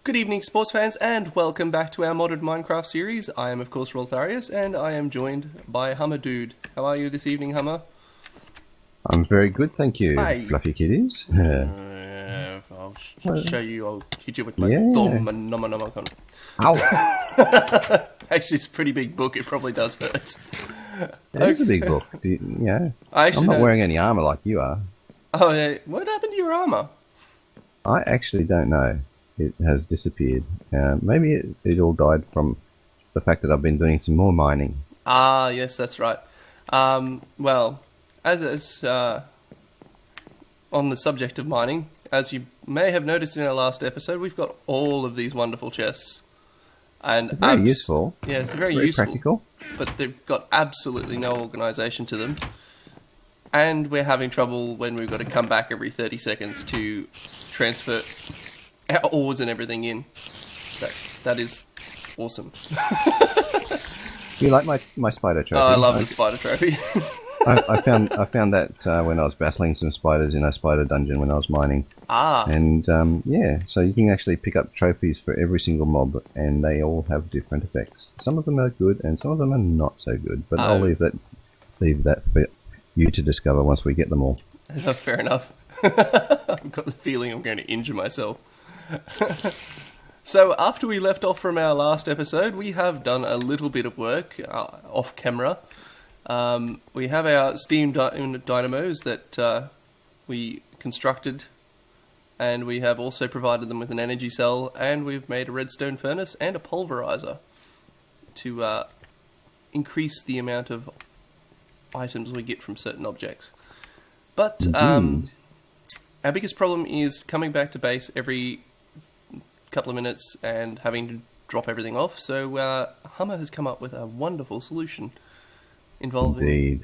Good evening, sports fans, and welcome back to our modded Minecraft series. I am, of course, Rulthariuz, and I am joined by HummerDude. How are you this evening, Hummer? I'm very good, thank you, Hi. fluffy kitties. I'll show you. I'll hit you with my thumb and nom. Ow! Actually, it's a pretty big book. It probably does hurt. It is a big book. I'm not wearing any armor like you are. Oh, yeah. What happened to your armor? I actually don't know. It has disappeared. Maybe it all died from the fact that I've been doing some more mining. Ah, yes, that's right. Well, as on the subject of mining, as you may have noticed in our last episode, we've got all of these wonderful chests. And very useful. Yeah, it's very useful. Practical. But they've got absolutely no organisation to them. And we're having trouble when we've got to come back every 30 seconds to transfer our ores and everything in. That is awesome. You like my spider trophy? Oh, I love the spider trophy. I found that when I was battling some spiders in a spider dungeon when I was mining. Ah. And so you can actually pick up trophies for every single mob, and they all have different effects. Some of them are good, and some of them are not so good. But I'll leave that for you to discover once we get them all. Fair enough. I've got the feeling I'm going to injure myself. So after we left off from our last episode, we have done a little bit of work off camera. We have our steam dynamos that we constructed, and we have also provided them with an energy cell, and we've made a redstone furnace and a pulverizer to increase the amount of items we get from certain objects. But our biggest problem is coming back to base every couple of minutes and having to drop everything off. So Hummer has come up with a wonderful solution involving... Indeed.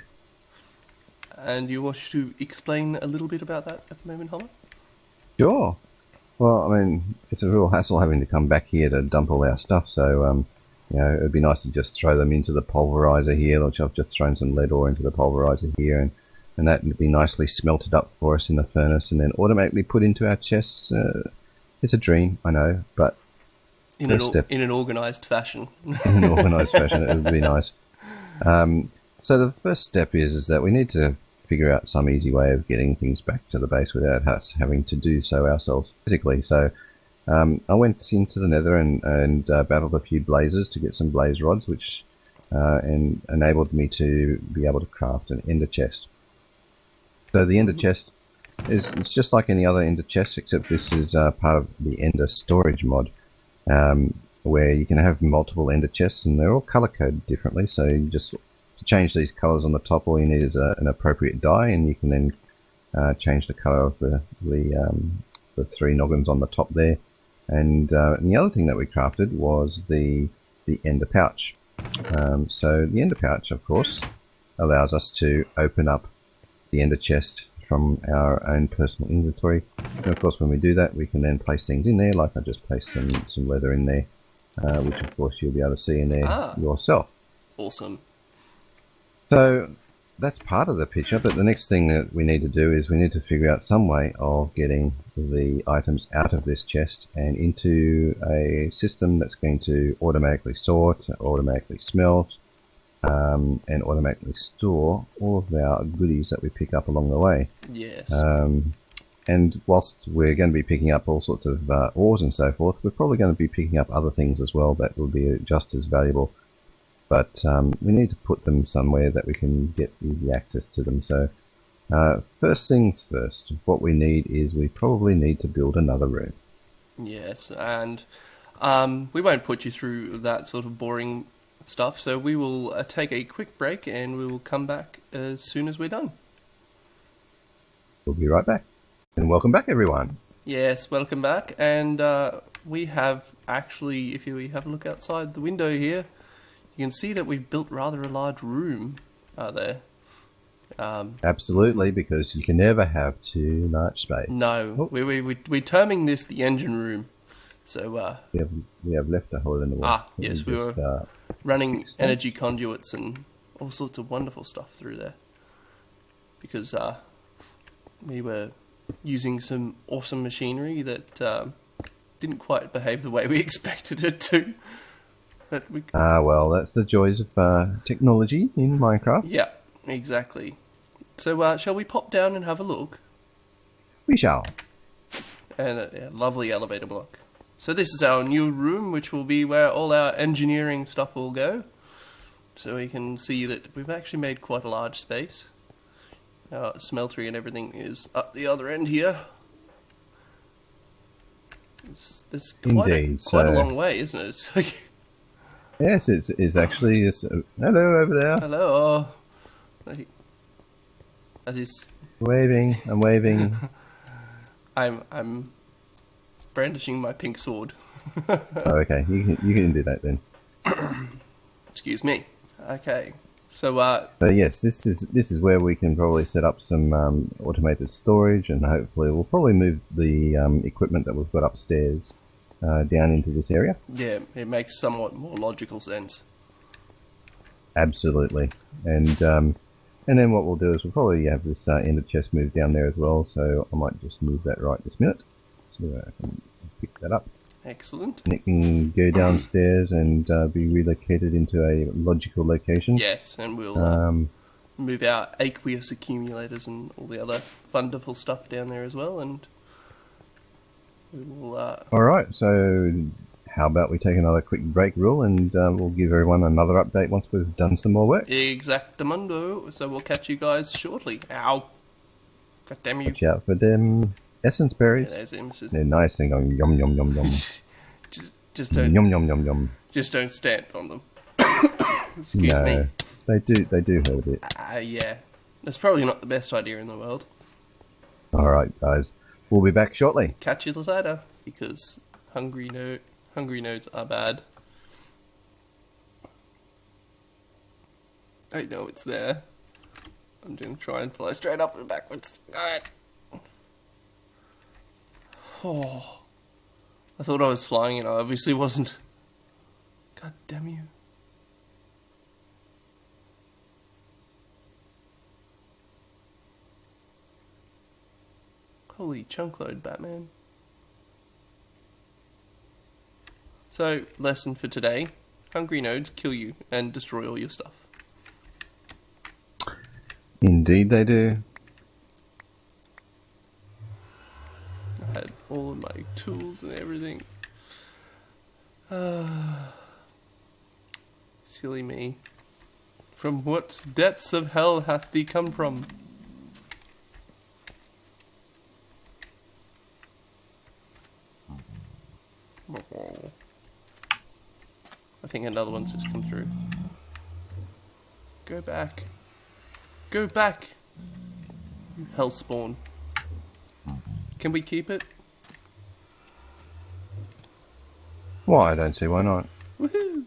And you want to explain a little bit about that at the moment, Hummer? Sure. Well, I mean, it's a real hassle having to come back here to dump all our stuff, so it'd be nice to just throw them into the pulverizer here, which I've just thrown some lead ore into the pulverizer here, and that would be nicely smelted up for us in the furnace and then automatically put into our chests. It's a dream, I know, but in an organised fashion. In an organised fashion, it would be nice. So the first step is that we need to figure out some easy way of getting things back to the base without us having to do so ourselves physically. So I went into the nether and battled a few blazes to get some blaze rods, which enabled me to be able to craft an ender chest. So the ender chest it's just like any other ender chest, except this is part of the ender storage mod, where you can have multiple ender chests, and they're all color coded differently. So you just to change these colors on the top, all you need is an appropriate dye, and you can then change the color of the three noggins on the top there. And the other thing that we crafted was the ender pouch. So the ender pouch, of course, allows us to open up the ender chest from our own personal inventory. And of course, when we do that, we can then place things in there, like I just placed some leather in there, which of course you'll be able to see in there yourself. Awesome. So that's part of the picture, but the next thing that we need to do is we need to figure out some way of getting the items out of this chest and into a system that's going to automatically sort, automatically smelt, and automatically store all of our goodies that we pick up along the way. Yes. And whilst we're going to be picking up all sorts of ores and so forth, we're probably going to be picking up other things as well that will be just as valuable. But we need to put them somewhere that we can get easy access to them. So first things first, what we need is we probably need to build another room. Yes, and we won't put you through that sort of boring stuff, so we will take a quick break and we will come back as soon as we're done. We'll be right back. And welcome back, everyone. Yes, welcome back. And we have actually, if we have a look outside the window here, you can see that we've built rather a large room there. Absolutely, because you can never have too much space. No, we're terming this the engine room. So we have left a hole in the wall. Yes, we were running energy conduits and all sorts of wonderful stuff through there. Because we were using some awesome machinery that didn't quite behave the way we expected it to. But we... well, that's the joys of technology in Minecraft. Yeah, exactly. So, shall we pop down and have a look? We shall. And a lovely elevator block. So this is our new room, which will be where all our engineering stuff will go. So we can see that we've actually made quite a large space. Our smeltery and everything is up the other end here. It's quite a long way, isn't it? It's like... Yes, it's actually... hello over there. Hello. That is... I'm waving. I'm brandishing my pink sword. Oh, okay. You can do that then. Excuse me. Okay. So yes, this is where we can probably set up some automated storage, and hopefully we'll probably move the equipment that we've got upstairs down into this area. Yeah, it makes somewhat more logical sense. Absolutely. And then what we'll do is we'll probably have this ender chest moved down there as well, so I might just move that right this minute. So I can pick that up. Excellent. And it can go downstairs and be relocated into a logical location. Yes, and we'll move our aqueous accumulators and all the other wonderful stuff down there as well, and we will... Alright, so how about we take another quick break, Rule, and we'll give everyone another update once we've done some more work. Exactamundo. So we'll catch you guys shortly. Ow. God damn you. Watch out for them essence berries. Yeah, there's Mrs. They're nice and going yum yum yum yum. just don't yum yum yum yum. Just don't stand on them. Excuse me. They do hurt a bit. Yeah. That's probably not the best idea in the world. Alright guys. We'll be back shortly. Catch you later, because hungry nodes are bad. I know it's there. I'm going to try and fly straight up and backwards. Alright. Oh. I thought I was flying and I obviously wasn't. God damn you. Holy chunkload, Batman. So, lesson for today. Hungry nodes kill you and destroy all your stuff. Indeed they do. I had all of my tools and everything. Silly me. From what depths of hell hath thee come from? I think another one's just come through. Go back. Go back! You hellspawn. Can we keep it? Well, I don't see why not. Woohoo!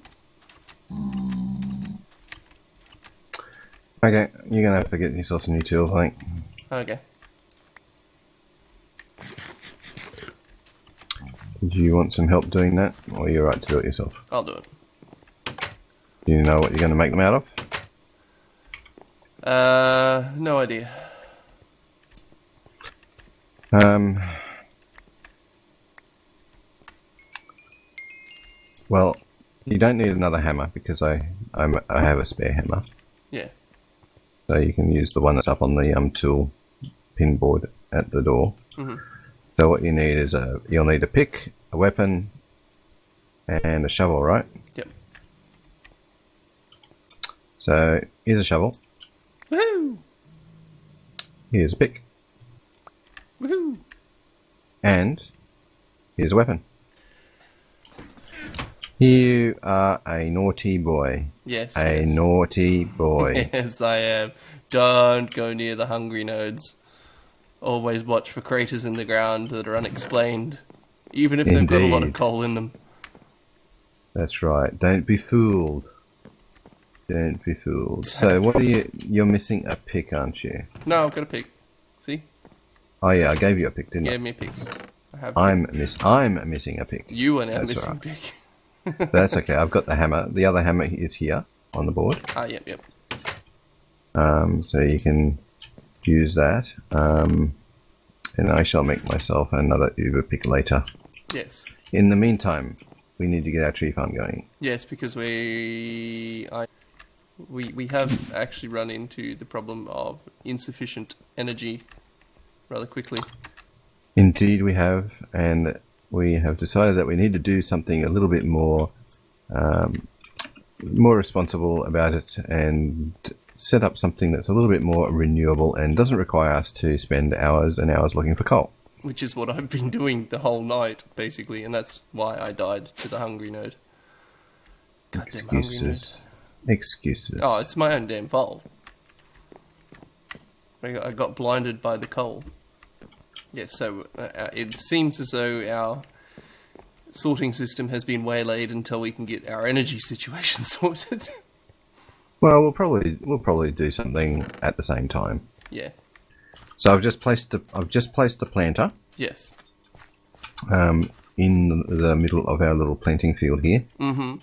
Okay, you're gonna have to get yourself some new tools, I think. Okay. Do you want some help doing that, or are you alright to do it yourself? I'll do it. Do you know what you're going to make them out of? No idea. Well, you don't need another hammer because I have a spare hammer. Yeah. So you can use the one that's up on the tool pin board at the door. Mm-hmm. So what you need is you'll need a pick, a weapon, and a shovel, right? Yep. So here's a shovel. Woohoo! Here's a pick. Woohoo! And here's a weapon. You are a naughty boy. Yes. A naughty boy. Yes, I am. Don't go near the hungry nodes. Always watch for craters in the ground that are unexplained, even if they've got a lot of coal in them. That's right. Don't be fooled. Don't be fooled. So what are you're missing a pick, aren't you? No, I've got a pick. See? Oh yeah, I gave you a pick, didn't I? Give me a pick. I have I'm missing a pick. You are now That's missing right. a pick. That's okay. I've got the hammer. The other hammer is here on the board. Ah, yep. So you can use that. And I shall make myself another Uber pick later. Yes. In the meantime, we need to get our tree farm going. Yes, because we have actually run into the problem of insufficient energy rather quickly. Indeed we have, and we have decided that we need to do something a little bit more responsible about it and set up something that's a little bit more renewable and doesn't require us to spend hours and hours looking for coal. Which is what I've been doing the whole night, basically, and that's why I died to the hungry node. Goddamn Excuses. hungry node. Excuses. Oh, it's my own damn fault. I got blinded by the coal. Yes, so it seems as though our sorting system has been waylaid until we can get our energy situation sorted. Well, we'll probably do something at the same time. Yeah. So I've just placed the planter. Yes. In the middle of our little planting field here. Mm-hmm.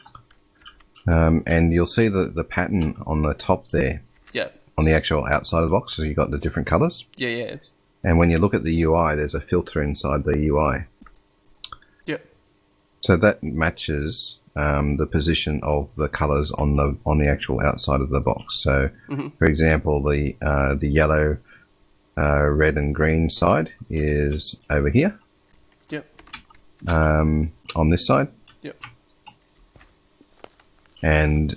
And you'll see the pattern on the top there. Yeah. On the actual outside of the box, so you've got the different colours. Yeah, yeah. And when you look at the UI, there's a filter inside the UI. Yep. So that matches the position of the colours on the actual outside of the box. So, for example, the yellow, red, and green side is over here. Yep. On this side. Yep. And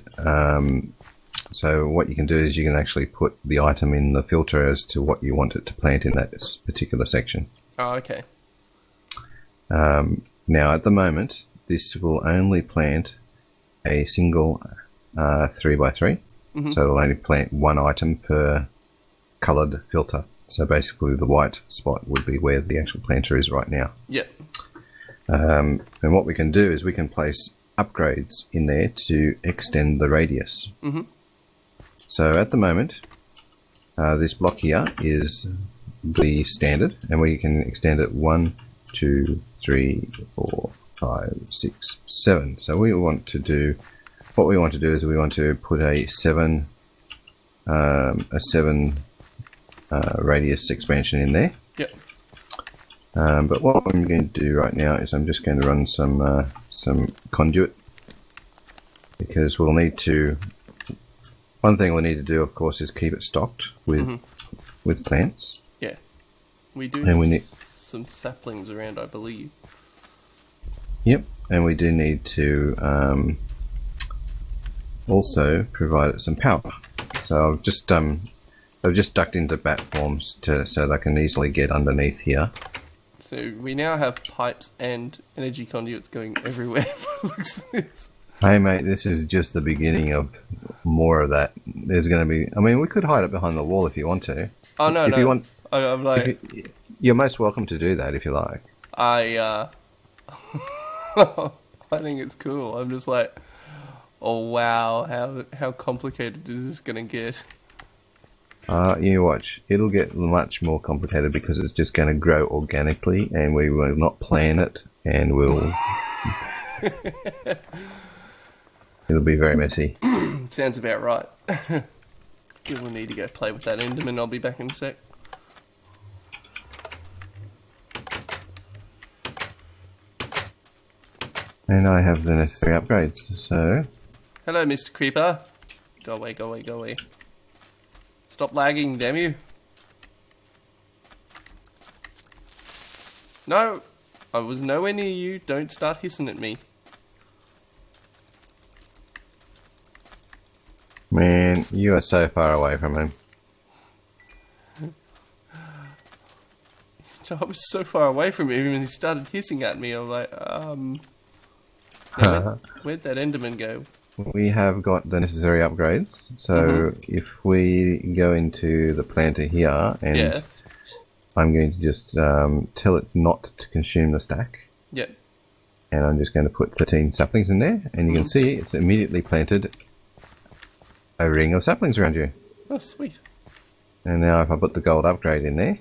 so what you can do is you can actually put the item in the filter as to what you want it to plant in that particular section. Oh, okay. Now, at the moment, this will only plant a single 3x3. So it'll only plant one item per coloured filter. So basically the white spot would be where the actual planter is right now. Yep. And what we can do is we can place upgrades in there to extend the radius. So at the moment, this block here is the standard, and we can extend it 1, 2, 3, 4, 5, 6, 7. So what we want to do is we want to put a 7 radius expansion in there. Yep. But what I'm going to do right now is I'm just going to run some conduit, because we'll need to. One thing we'll need to do, of course, is keep it stocked with plants. Yeah. We do And we need some saplings around, I believe. Yep, and we do need to also provide it some power. So I've just ducked into bat forms so they can easily get underneath here. So we now have pipes and energy conduits going everywhere. Looks like this. Hey mate, this is just the beginning of more of that. There's going to be. I mean, we could hide it behind the wall if you want to. Oh no, if no. You want, I'm like, you're most welcome to do that if you like. I think it's cool. I'm just like, oh wow, how complicated is this gonna get? You watch. It'll get much more complicated because it's just going to grow organically, and we will not plan it, and we'll. It'll be very messy. Sounds about right. We'll need to go play with that Enderman. I'll be back in a sec. And I have the necessary upgrades, so... Hello, Mr. Creeper. Go away, go away, go away. Stop lagging, damn you. No! I was nowhere near you. Don't start hissing at me. Man, you are so far away from him. I was so far away from him and he started hissing at me. I was like, where'd that Enderman go? We have got the necessary upgrades, so if we go into the planter here, and yes. I'm going to just tell it not to consume the stack. Yep. And I'm just going to put 13 saplings in there, and you can see it's immediately planted a ring of saplings around you. Oh, sweet. And now if I put the gold upgrade in there,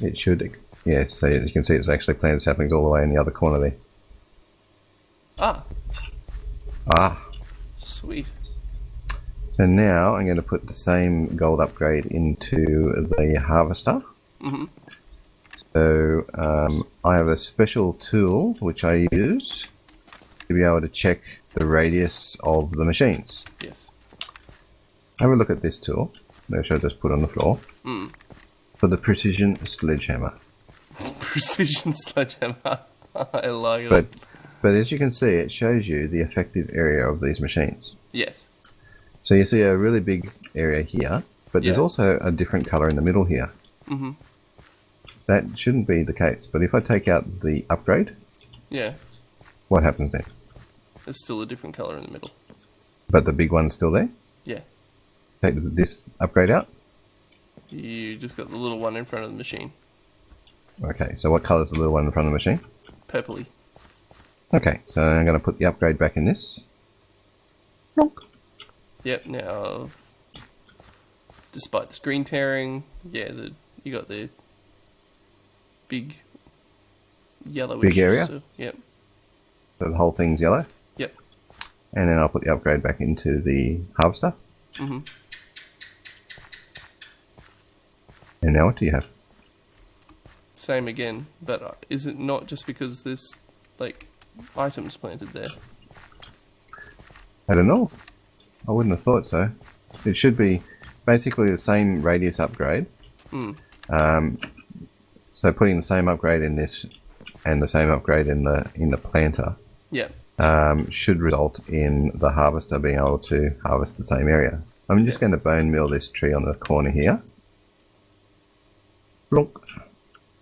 it should, yeah, so you can see it's actually planted saplings all the way in the other corner there. Ah. Sweet. So now I'm going to put the same gold upgrade into the harvester. So I have a special tool which I use to be able to check the radius of the machines. Yes. Have a look at this tool, which I just put on the floor, for the precision sledgehammer. Precision sledgehammer. I like it. But as you can see, it shows you the effective area of these machines. Yes. So you see a really big area here, but there's also a different colour in the middle here. Mm-hmm. That shouldn't be the case, but if I take out the upgrade, Yeah. what happens then? There's still a different colour in the middle. But the big one's still there? Yeah. Take this upgrade out? You just got the little one in front of the machine. Okay, so what colour's the little one in front of the machine? Purpley. Okay, so I'm going to put the upgrade back in this. Plonk. Yep, now, despite the screen tearing, yeah, you got the big yellowish... Big area? So, yep. So the whole thing's yellow? Yep. And then I'll put the upgrade back into the harvester. Mm-hmm. And now what do you have? Same again, but is it not just because there's, like, items planted there? I don't know. I wouldn't have thought so. It should be basically the same radius upgrade. So putting the same upgrade in this and the same upgrade in the planter Yeah. should result in the harvester being able to harvest the same area. I'm just going to bone mill this tree on the corner here. Plonk.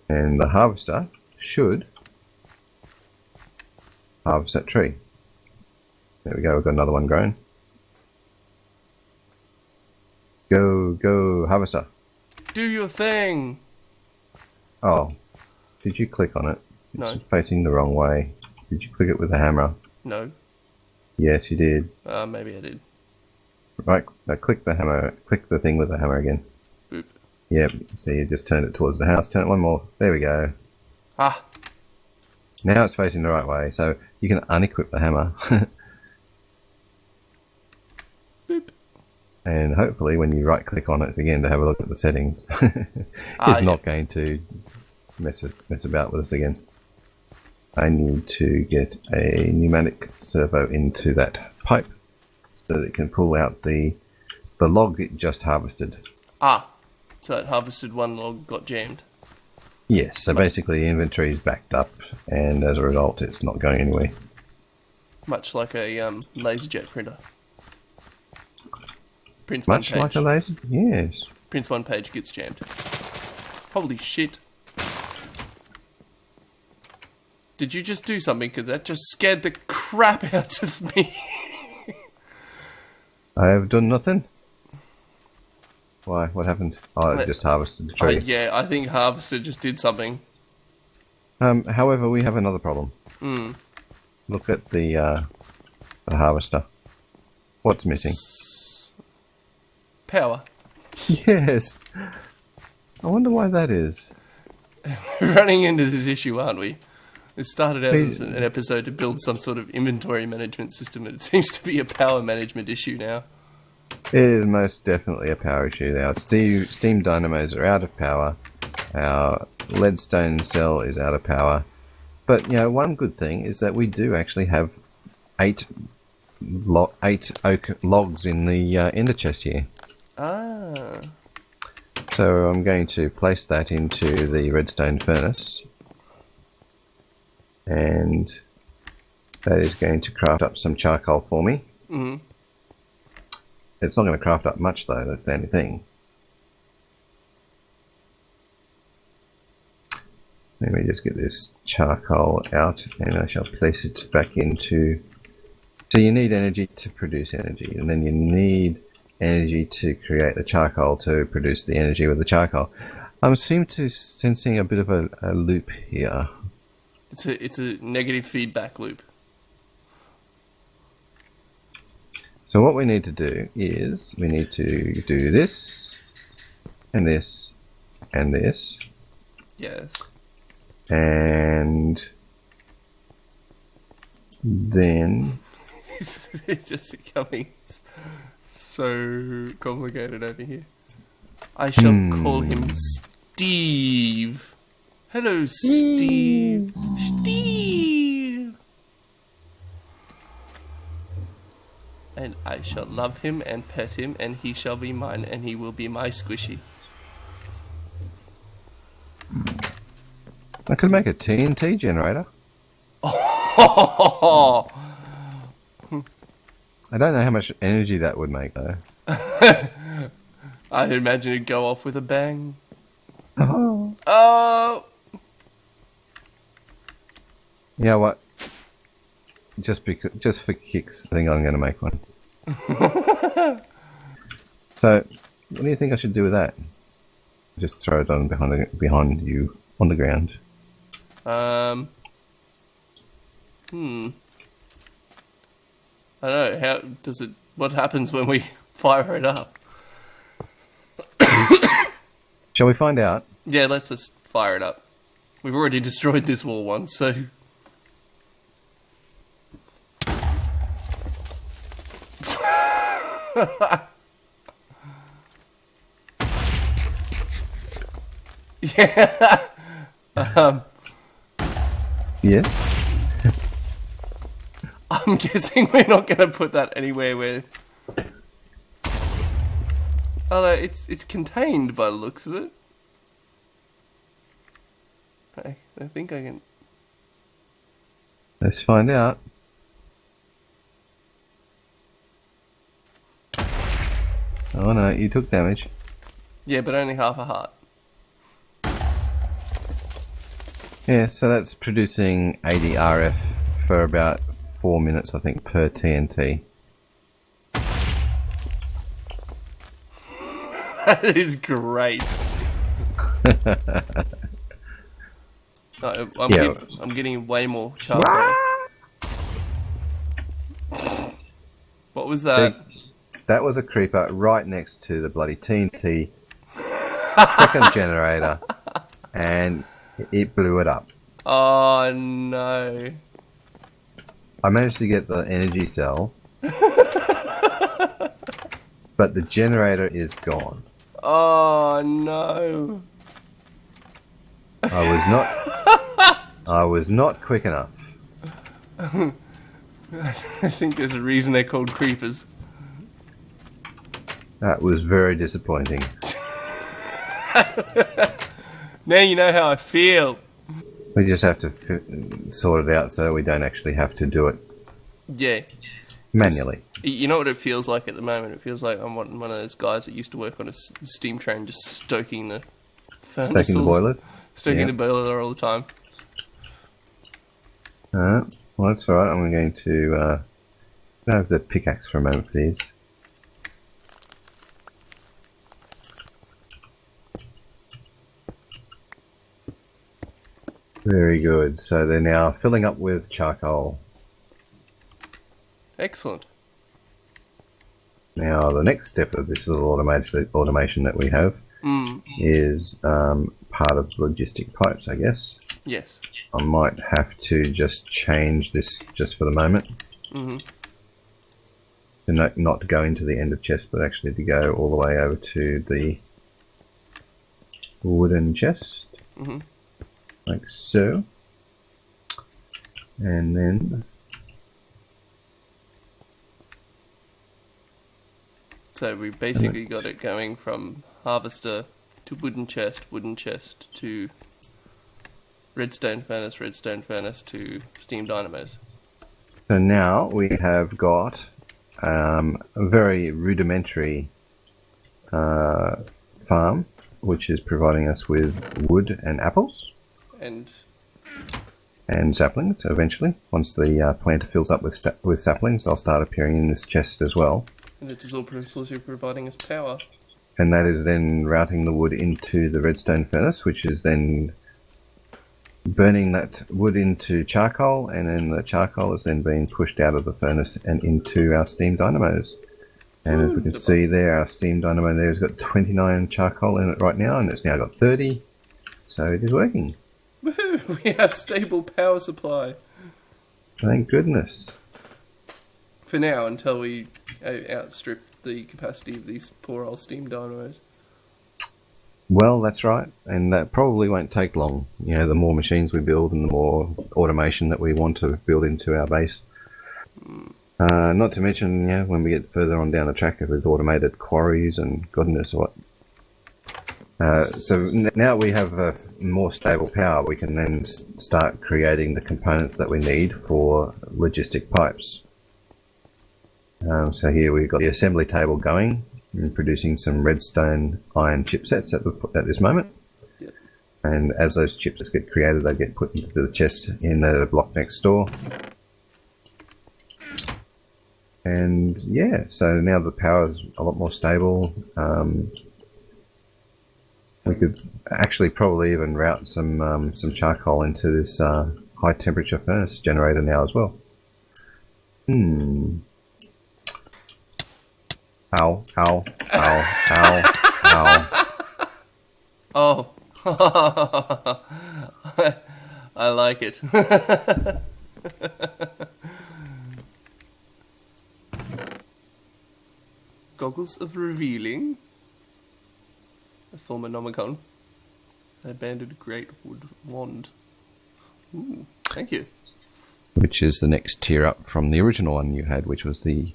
And the harvester should harvest that tree. There we go, we've got another one grown. Go, harvester. Do your thing! Oh, did you click on it? It's No. facing the wrong way. Did you click it with a hammer? No. Yes, you did. Maybe I did. Right, now click the hammer. Click the thing with the hammer again. Boop. Yep, so you just turned it towards the house. Turn it one more. There we go. Ah! Now it's facing the right way, so you can unequip the hammer. Boop. And hopefully when you right click on it again to have a look at the settings, it's not going to mess about with us again. I need to get a pneumatic servo into that pipe so that it can pull out the log it just harvested. Ah! So that harvested one log got jammed. Yes, so basically the inventory is backed up and as a result it's not going anywhere. Much like a laserjet printer. Prints Much one like page. a laser? Yes. Prints one page, gets jammed. Holy shit. Did you just do something? Because that just scared the crap out of me. I have done nothing. Why? What happened? Oh, it just harvested the tree. Yeah, I think Harvester just did something. However, we have another problem. Look at the harvester. What's missing? Power. Yes. I wonder why that is. We're running into this issue, aren't we? It started out as an episode to build some sort of inventory management system, and it seems to be a power management issue now. It is most definitely a power issue now. Steam dynamos are out of power. Our leadstone cell is out of power. But, you know, one good thing is that we do actually have 8 oak logs in the chest here. Ah. So I'm going to place that into the redstone furnace. And that is going to craft up some charcoal for me. Mm-hmm. It's not going to craft up much though, that's the only thing. Let me just get this charcoal out and I shall place it back into... So you need energy to produce energy, and then you need energy to create the charcoal to produce the energy with the charcoal. I seem to sensing a bit of a loop here. It's a negative feedback loop. So what we need to do is we need to do this and this and this. Yes. And then It's just becoming so complicated over here. I shall call him Steve. Hello, Steve. Steve. And I shall love him and pet him, and he shall be mine, and he will be my squishy. I could make a TNT generator. Oh! I don't know how much energy that would make, though. I imagine it'd go off with a bang. Oh. Oh! You know what? Just for kicks, I think I'm going to make one. So, what do you think I should do with that? Just throw it on behind you on the ground. I don't know. How does it? What happens when we fire it up? Shall we find out? Yeah, let's just fire it up. We've already destroyed this wall once, so. Yeah. Yes. I'm guessing we're not going to put that anywhere where. Although it's contained by the looks of it. I think I can. Let's find out. Oh no, you took damage. Yeah, but only half a heart. Yeah, so that's producing 80 RF for about 4 minutes, I think, per TNT. That is great. I'm getting way more charcoal. What was that? That was a creeper right next to the bloody TNT second generator, and it blew it up. Oh no. I managed to get the energy cell, but the generator is gone. Oh no. I was not quick enough. I think there's a reason they're called creepers. That was very disappointing. Now you know how I feel. We just have to sort it out so we don't actually have to do it Yeah. manually. You know what it feels like at the moment? It feels like I'm one of those guys that used to work on a steam train just stoking the furnace. Stoking the boilers? Stoking the boiler all the time. Well, that's alright. I'm going to have the pickaxe for a moment, please. Very good. So they're now filling up with charcoal. Excellent. Now the next step of this little automation that we have is part of logistic pipes, I guess. Yes. I might have to just change this just for the moment. Mm-hmm. Not to go into the end of chest, but actually to go all the way over to the wooden chest. Mm-hmm. Like so. And then... So we basically got it going from harvester to wooden chest to redstone furnace to steam dynamos. So now we have got a very rudimentary farm, which is providing us with wood and apples. And saplings, eventually. Once the planter fills up with saplings, they'll start appearing in this chest as well. And it is also providing us power. And that is then routing the wood into the redstone furnace, which is then burning that wood into charcoal, and then the charcoal is then being pushed out of the furnace and into our steam dynamos. And as we can see there, our steam dynamo there has got 29 charcoal in it right now, and it's now got 30. So it is working. Woohoo! We have stable power supply. Thank goodness. For now, until we outstrip the capacity of these poor old steam dynamos. Well, that's right, and that probably won't take long. You know, the more machines we build and the more automation that we want to build into our base. Not to mention, yeah, when we get further on down the track with automated quarries and God knows what. So now we have a more stable power, we can then start creating the components that we need for logistic pipes. So here we've got the assembly table going and producing some redstone iron chipsets at this moment. Yep. And as those chipsets get created, they get put into the chest in the block next door. And yeah, so now the power is a lot more stable. We could actually probably even route some charcoal into this high temperature furnace generator now as well. Ow, ow, ow, ow, ow. Oh. I like it. Goggles of revealing. A former Nomicon. An abandoned great wood wand. Ooh, thank you. Which is the next tier up from the original one you had, which was the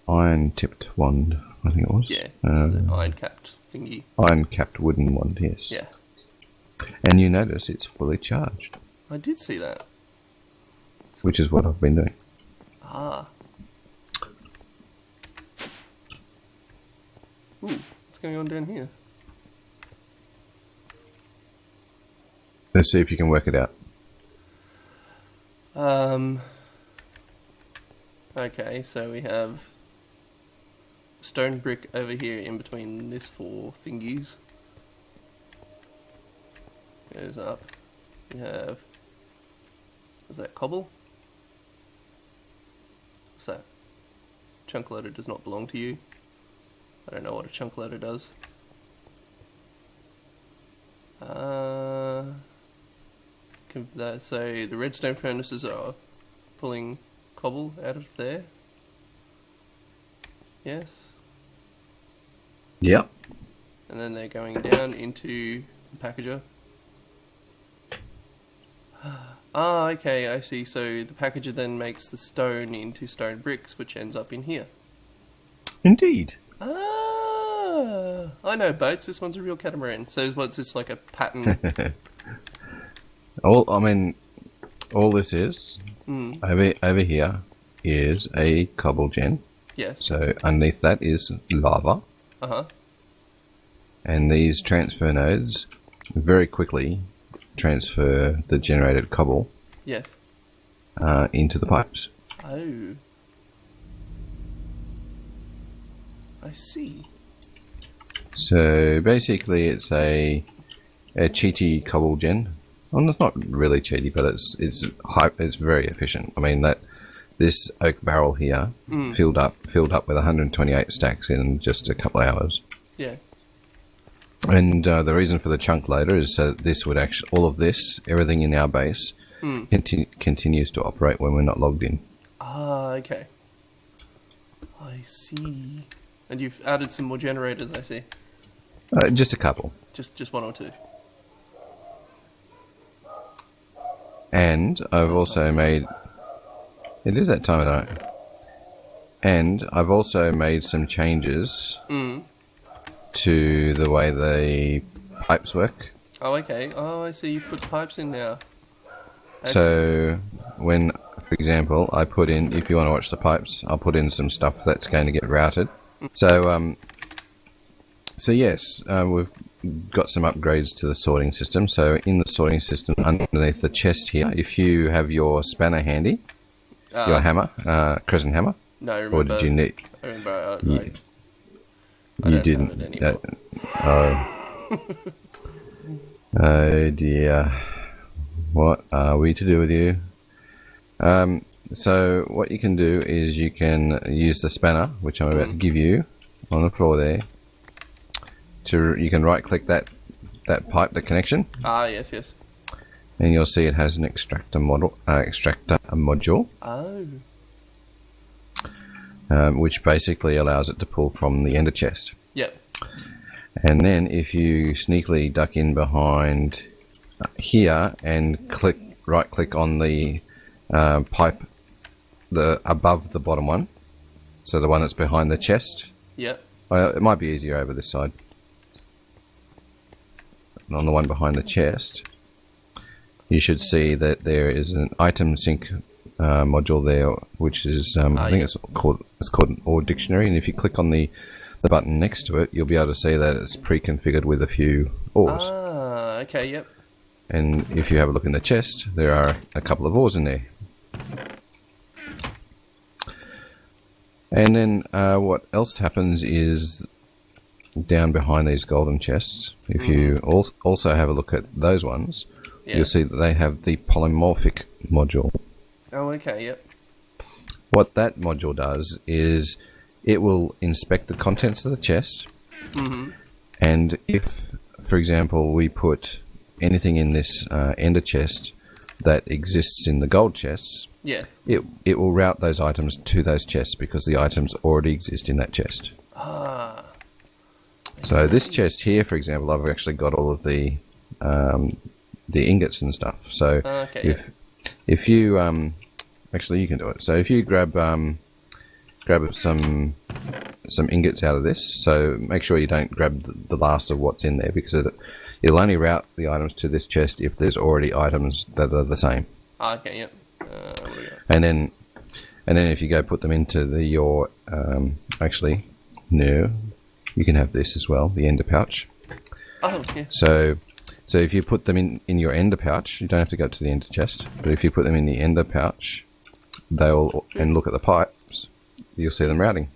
iron-tipped wand, I think it was. Yeah, the iron-capped thingy. Iron-capped wooden wand, yes. Yeah. And you notice it's fully charged. I did see that. Which is what I've been doing. Ah. Ooh, what's going on down here? Let's see if you can work it out. Okay, so we have stone brick over here in between these four thingies. Goes up. We have... Is that cobble? What's that? Chunk loader does not belong to you. I don't know what a chunk loader does. So the redstone furnaces are pulling cobble out of there. Yes. Yep. And then they're going down into the packager. Ah, okay, I see. So the packager then makes the stone into stone bricks, which ends up in here. Indeed. Ah, I know boats. This one's a real catamaran. So what's this, like a pattern? All this is over here is a cobble gen. Yes. So underneath that is lava. Uh-huh. And these transfer nodes very quickly transfer the generated cobble. Yes. Into the pipes. Oh. I see. So basically, it's a cheaty cobble gen. Well, it's not really cheaty, but it's very efficient. I mean this oak barrel here filled up with 128 stacks in just a couple of hours. Yeah. And the reason for the chunk loader is so that this would actually everything in our base continues to operate when we're not logged in. Ah, okay. I see. And you've added some more generators, I see. Just a couple. Just one or two. And I've also made... It is that time of night. And I've also made some changes to the way the pipes work. Oh, okay. Oh, I see. You put pipes in now. So when, for example, I put in... If you want to watch the pipes, I'll put in some stuff that's going to get routed. So yes, we've got some upgrades to the sorting system. So in the sorting system, underneath the chest here, if you have your spanner handy, your hammer, crescent hammer, no, I remember, or did you need? I remember. You didn't. Have it anymore. Oh dear, what are we to do with you? So what you can do is you can use the spanner, which I'm about to give you, on the floor there. You can right-click that pipe, the connection. Ah, yes, yes. And you'll see it has an extractor module. Oh. Which basically allows it to pull from the ender chest. Yep. And then if you sneakily duck in behind here and right click on the pipe above the bottom one, so the one that's behind the chest. Yep. It might be easier over this side. On the one behind the chest, you should see that there is an item sync module there, which is I think it's called an ore dictionary. And if you click on the button next to it, you'll be able to see that it's pre-configured with a few ores. Ah, okay, yep. And if you have a look in the chest, there are a couple of ores in there. And then what else happens is down behind these golden chests, if you also have a look at those ones, you'll see that they have the polymorphic module. Oh, okay, yep. What that module does is it will inspect the contents of the chest, and if, for example, we put anything in this ender chest that exists in the gold chests, yes, it will route those items to those chests because the items already exist in that chest. Ah. So this chest here, for example, I've actually got all of the ingots and stuff. So if you actually you can do it. So if you grab some ingots out of this, so make sure you don't grab the last of what's in there because it'll only route the items to this chest if there's already items that are the same. Okay, yep. And then if you go put them into your actually no, you can have this as well, the ender pouch. Oh, yeah. So if you put them in your ender pouch, you don't have to go to the ender chest, but if you put them in the ender pouch, and look at the pipes, you'll see them routing.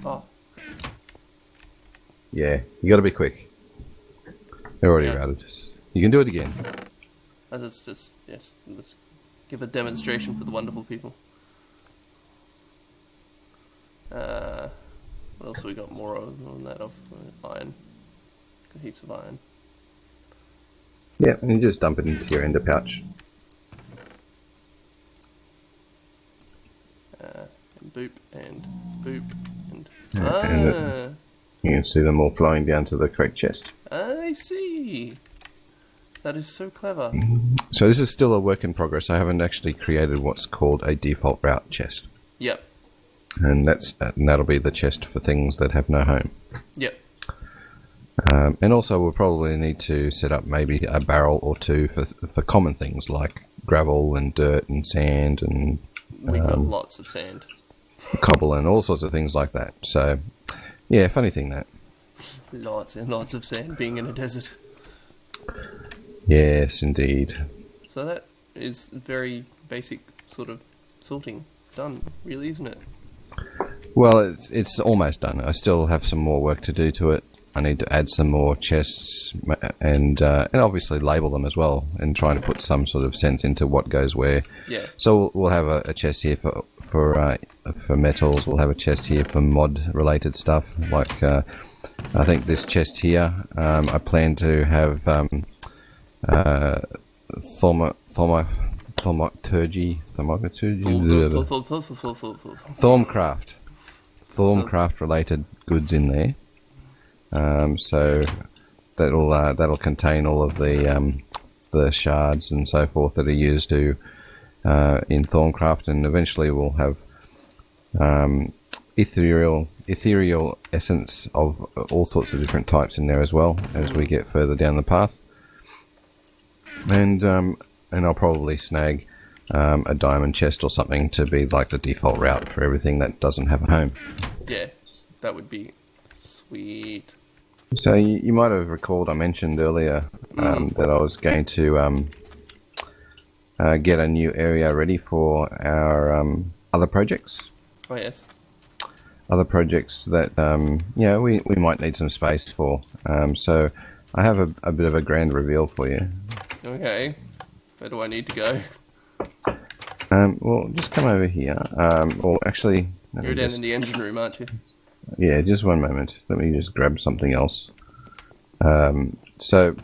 Oh. Yeah, you got to be quick. They're already routed. You can do it again. Let's give a demonstration for the wonderful people. What else have we got more on that of? Iron. Got heaps of iron. Yeah, and you just dump it into your ender pouch. And boop, and boop, and... And you can see them all flowing down to the correct chest. I see. That is so clever. So this is still a work in progress. I haven't actually created what's called a default route chest. Yep. And that'll be the chest for things that have no home. Yep. And also we'll probably need to set up maybe a barrel or two for common things like gravel and dirt and sand and We've got lots of sand. Cobble and all sorts of things like that. So, yeah, funny thing that. Lots and lots of sand being in a desert. Yes, indeed. So that is very basic sort of sorting done, really, isn't it? Well, it's almost done. I still have some more work to do to it. I need to add some more chests and obviously label them as well and try to put some sort of sense into what goes where. Yeah. So we'll have a chest here for metals. We'll have a chest here for mod related stuff. Like I think this chest here, I plan to have Thormcraft related goods in there. So that'll contain all of the shards and so forth that are used to in Thormcraft, and eventually we'll have ethereal essence of all sorts of different types in there as well as we get further down the path. And I'll probably snag a diamond chest or something to be like the default route for everything that doesn't have a home. Yeah, that would be sweet. So you might have recalled I mentioned earlier that I was going to get a new area ready for our other projects. Oh yes. Other projects that we might need some space for. So I have a bit of a grand reveal for you. Okay. Where do I need to go? Well, just come over here. Or actually... You're down in the engine room, aren't you? Yeah, just one moment. Let me just grab something else. So,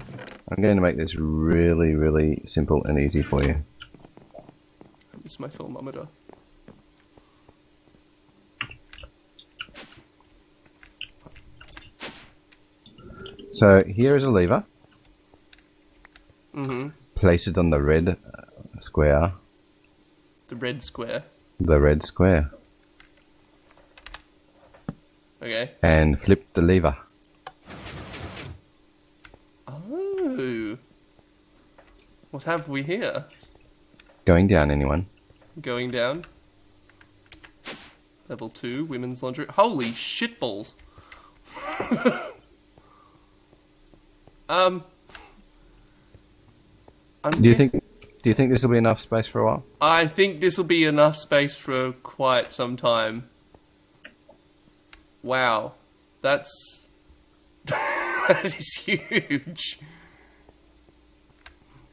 I'm going to make this really, really simple and easy for you. This is my thermometer. So here is a lever. Mm-hmm. Place it on the red square. The red square. The red square. Okay. And flip the lever. Oh. What have we here? Going down, anyone? Going down. Level 2, women's lingerie. Holy shitballs. Do you think this will be enough space for a while? I think this will be enough space for quite some time. Wow. That's... that is huge.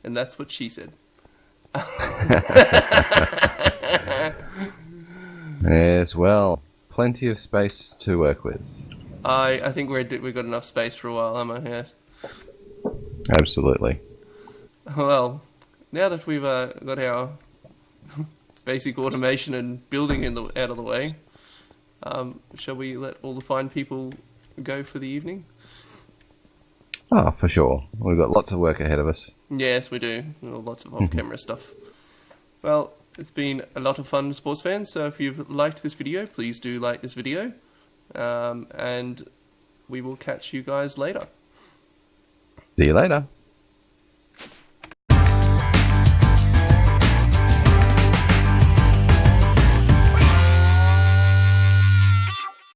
And that's what she said. Yes, well, plenty of space to work with. I think we've got enough space for a while, haven't we? Yes. Absolutely. Well, now that we've got our basic automation and building out of the way, shall we let all the fine people go for the evening? Oh, for sure. We've got lots of work ahead of us. Yes, we do. Well, lots of off-camera stuff. Well, it's been a lot of fun, sports fans. So if you've liked this video, please do like this video. And we will catch you guys later. See you later.